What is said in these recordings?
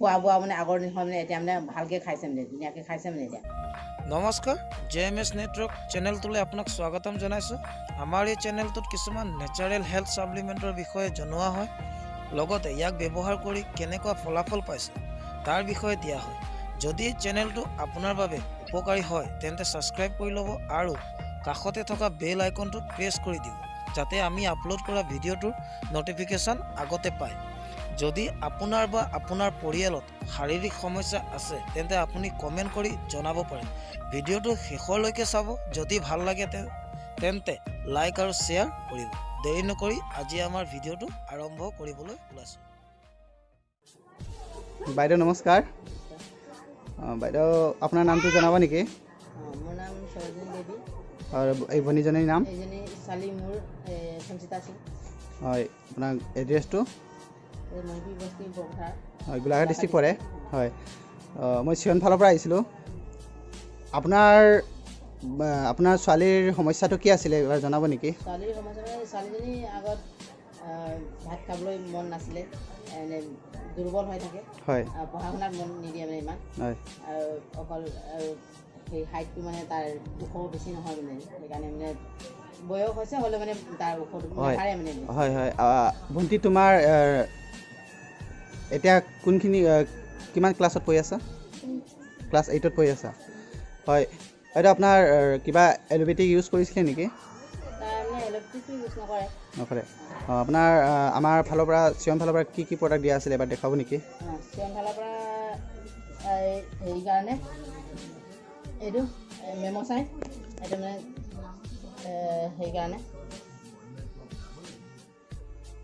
খোৱা বোৱা মানে আগৰ নিচিনা মানে এতিয়া মানে ভালকৈ খাইছে মানে ধুনীয়াকৈ খাইছে মানে এতিয়া। নমস্কাৰ, JMS নেটৱৰ্ক চেনেলটোলৈ আপোনাক স্বাগতম জনাইছোঁ। আমাৰ এই চেনেলটোত কিছুমান নেচাৰেল হেল্থ ছাপ্লিমেণ্টৰ বিষয়ে জনোৱা হয়, লগতে ইয়াক ব্যৱহাৰ কৰি কেনেকুৱা ফলাফল পাইছে তাৰ বিষয়ে দিয়া হয়। যদি চেনেলটো আপোনাৰ বাবে উপকাৰী হয় তেন্তে ছাবস্ক্ৰাইব কৰি ল'ব আৰু কাষতে থকা বেল আইকনটো প্ৰেছ কৰি দিব, যাতে আমি আপলোড কৰা ভিডিঅ'টোৰ ন'টিফিকেশ্যন আগতে পায়। যদি আপোনাৰ বা আপোনাৰ পৰিয়ালত শাৰীৰিক সমস্যা আছে তেন্তে আপুনি কমেণ্ট কৰি জনাব পাৰে। ভিডিঅ'টো শেষলৈকে চাব। যদি ভাল লাগে তেন্তে লাইক আৰু শ্বেয়াৰ কৰিব। দেৰি নকৰি আজি আমাৰ ভিডিঅ'টো আৰম্ভ কৰিবলৈ ওলাইছোঁ। বাইদেউ নমস্কাৰ। বাইদেউ আপোনাৰ নামটো জনাব নেকি? মোৰ নাম সৰজনী দেৱী আৰু এই ভনীজনীৰ নাম? এইজনী ছোৱালী মোৰ সঞ্চিতা সিং। হয়, আপোনাৰ এড্ৰেছটো? মহিবী বস্তি বৰপথাৰ। হয়, গোলাঘাট ডিষ্ট্ৰিক্ট পৰে। হয়, মই চিয়ন ফালৰ পৰা আহিছিলোঁ। আপোনাৰ ছোৱালীৰ সমস্যাটো কি আছিলে এবাৰ জনাব নেকি? ছোৱালীৰ সমস্যা মানে ছোৱালীজনী আগত ভাত খাবলৈ মন নাছিলে, এনে দুৰ্বল হৈ থাকে। হয়। পঢ়া শুনাত মন নিদিয়ে মানে ইমান। হয়। আৰু অকল আৰু সেই হাইটটো মানে তাৰ ওখ বেছি নহয় মানে, সেইকাৰণে মানে বয়স হৈছে হ'লেও মানে তাৰ ওখটো নাবাঢ়ে মানে। হয় হয়। ভণ্টি তোমাৰ এতিয়া কিমান ক্লাছত পঢ়ি আছা? ক্লাছ 8ত পঢ়ি আছা। হয় বাইদেউ, আপোনাৰ কিবা এল'পেথিক ইউজ কৰিছিলে নেকি? এল'পেথিকটো ইউজ নকৰে। আপোনাৰ আমাৰ ফালৰ পৰা চিয়ন ফালৰ পৰা কি প্ৰডাক্ট দিয়া আছিলে এবাৰ দেখাব নেকি? চিয়ন ফালৰ পৰা হেৰি কাৰণে এইটো মেম'চাইন, এইটো মানে সেইকাৰণে,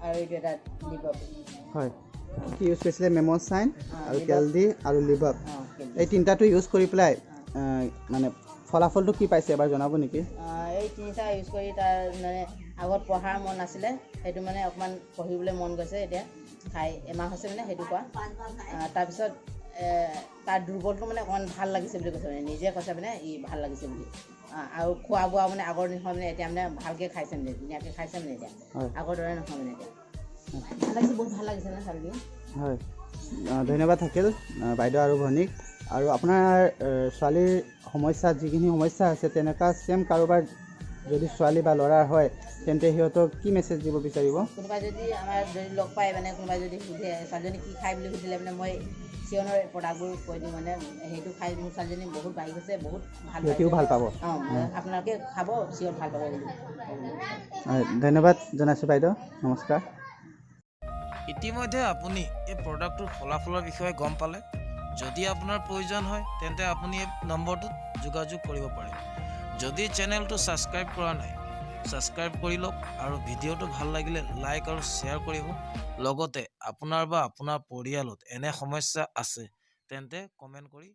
আৰু এইটো এটা লিভপ। হয়, কি ইউজ কৰিছিলে? মেম'চাইন আৰু কেলডি আৰু লিভপ, এই তিনিটাটো ইউজ কৰি পেলাই মানে ফলাফলটো কি পাইছে এবাৰ জনাব নেকি? এই তিনিটা ইউজ কৰি তাৰ মানে আগত পঢ়াৰ মন নাছিলে, সেইটো মানে অকণমান পঢ়িবলৈ মন গৈছে এতিয়া। খাই এমাহ হৈছে মানে সেইটো কোৱা। তাৰপিছত তাৰ দুৰ্বলটো মানে অকণমান ভাল লাগিছে বুলি কৈছে, মানে নিজে কৈছে মানে ভাল লাগিছে বুলি। আৰু খোৱা বোৱা মানে আগৰ নিচিনা মানে এতিয়া মানে ভালকৈ খাইছে মানে ধুনীয়াকৈ খাইছে মানে এতিয়া। আগৰ দৰে নহয় মানে এতিয়া ভাল লাগিছে, বহুত ভাল লাগিছে মানে ছোৱালীজনী। হয়, ধন্যবাদ থাকিল বাইদেউ আৰু ভনীক। আৰু আপোনাৰ ছোৱালীৰ সমস্যা, যিখিনি সমস্যা আছে তেনেকুৱা ছেম কাৰোবাৰ যদি ছোৱালী বা ল'ৰা হয় তেন্তে সিহঁতক কি মেছেজ দিব বিচাৰিব? কোনোবাই যদি আমাৰ যদি লগ পায় মানে, কোনোবাই যদি সুধে ছোৱালীজনী কি খায় বুলি সুধিলে মানে মই চিয়নৰ প্ৰডাক্টবোৰ কৈ দিওঁ, মানে সেইটো খাই মোৰ ছোৱালীজনী বহুত বাঢ়ি গৈছে, বহুত ভাল পাইছে। সিহঁতিও ভাল পাব। আপোনালোকে খাব, চিয়ৰ ভাল পাব বুলি। ধন্যবাদ জনাইছোঁ বাইদেউ, নমস্কাৰ। ইতিমধ্যে আপুনি এই প্ৰডাক্টটোৰ ফলাফলৰ বিষয়ে গম পালে। যদি আপোনাৰ প্ৰয়োজন হয় তেন্তে আপুনি এই নম্বৰটোত যোগাযোগ কৰিব পাৰে। যদি চেনেলটো ছাবস্ক্ৰাইব কৰা নাই, ছাবস্ক্ৰাইব কৰি লওক আৰু ভিডিঅ'টো ভাল লাগিলে লাইক আৰু শ্বেয়াৰ কৰিব। লগতে আপোনাৰ বা আপোনাৰ পৰিয়ালত এনে সমস্যা আছে তেন্তে কমেণ্ট কৰি